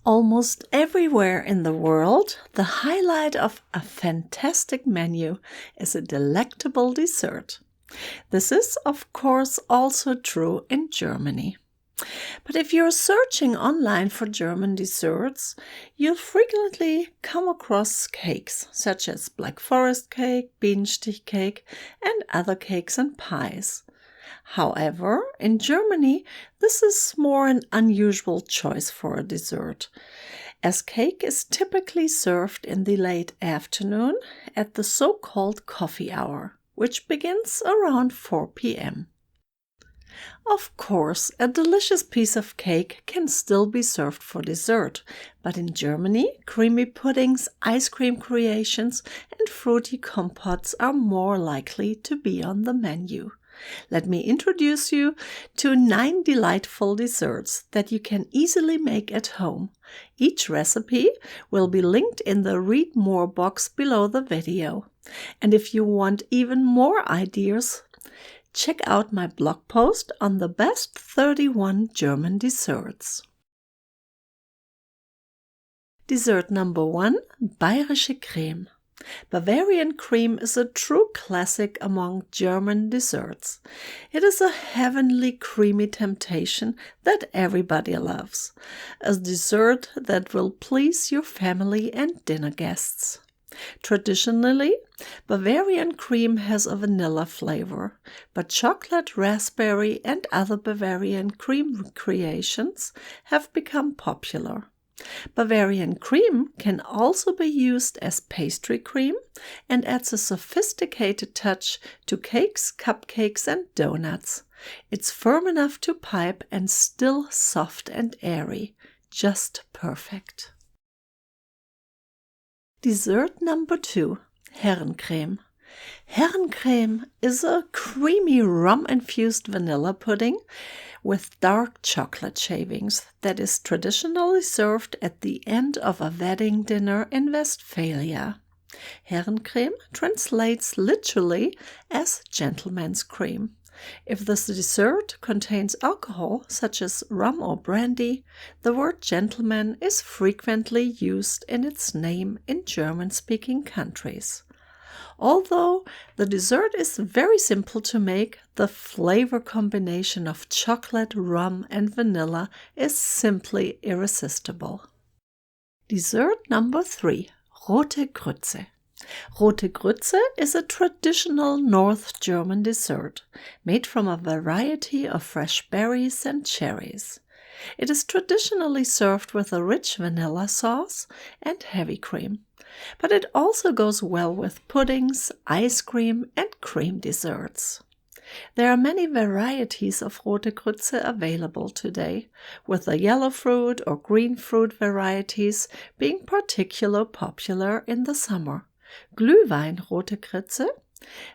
Almost everywhere in the world, the highlight of a fantastic menu is a delectable dessert. This is, of course, also true in Germany. But if you're searching online for German desserts, you'll frequently come across cakes such as Black Forest cake, Bienenstich cake, and other cakes and pies. However, in Germany, this is more an unusual choice for a dessert, as cake is typically served in the late afternoon at the so-called coffee hour, which begins around 4 p.m. Of course, a delicious piece of cake can still be served for dessert, but in Germany, creamy puddings, ice cream creations, and fruity compotes are more likely to be on the menu. Let me introduce you to 9 delightful desserts that you can easily make at home. Each recipe will be linked in the Read More box below the video. And if you want even more ideas, check out my blog post on the best 31 German desserts. Dessert number 1, Bayerische Creme. Bavarian Cream is a true classic among German desserts. It is a heavenly creamy temptation that everybody loves, a dessert that will please your family and dinner guests. Traditionally, Bavarian Cream has a vanilla flavor, but chocolate, raspberry, and other Bavarian Cream creations have become popular. Bavarian Cream can also be used as pastry cream and adds a sophisticated touch to cakes, cupcakes, and donuts. It's firm enough to pipe and still soft and airy. Just perfect. Dessert number 2, Herrencreme. Herrencreme is a creamy rum-infused vanilla pudding with dark chocolate shavings that is traditionally served at the end of a wedding dinner in Westphalia. Herrencreme translates literally as gentleman's cream. If this dessert contains alcohol, such as rum or brandy, the word gentleman is frequently used in its name in German-speaking countries. Although the dessert is very simple to make, the flavor combination of chocolate, rum, and vanilla is simply irresistible. Dessert number 3, Rote Grütze. Rote Grütze is a traditional North German dessert made from a variety of fresh berries and cherries. It is traditionally served with a rich vanilla sauce and heavy cream, but it also goes well with puddings, ice cream, and cream desserts. There are many varieties of Rote Grütze available today, with the yellow fruit or green fruit varieties being particularly popular in the summer. Glühwein Rote Grütze,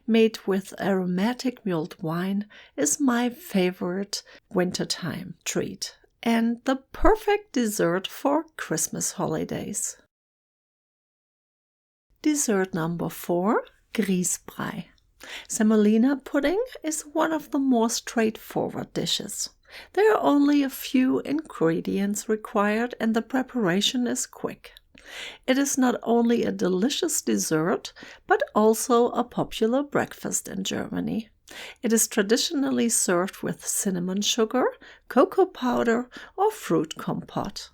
made with aromatic mulled wine, is my favorite wintertime treat and the perfect dessert for Christmas holidays. Dessert number 4, Griessbrei. Semolina pudding is one of the more straightforward dishes. There are only a few ingredients required and the preparation is quick. It is not only a delicious dessert, but also a popular breakfast in Germany. It is traditionally served with cinnamon sugar, cocoa powder, or fruit compote.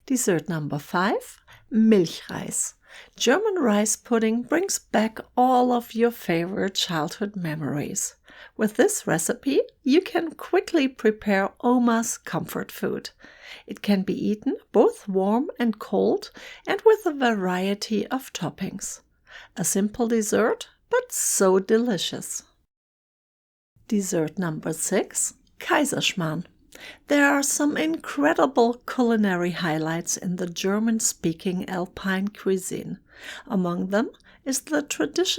Dessert number 5, Milchreis. German rice pudding brings back all of your favorite childhood memories. With this recipe, you can quickly prepare Oma's comfort food. It can be eaten both warm and cold and with a variety of toppings. A simple dessert, but so delicious. Dessert number 6, Kaiserschmarrn. There are some incredible culinary highlights in the German-speaking Alpine cuisine. Among them is the traditional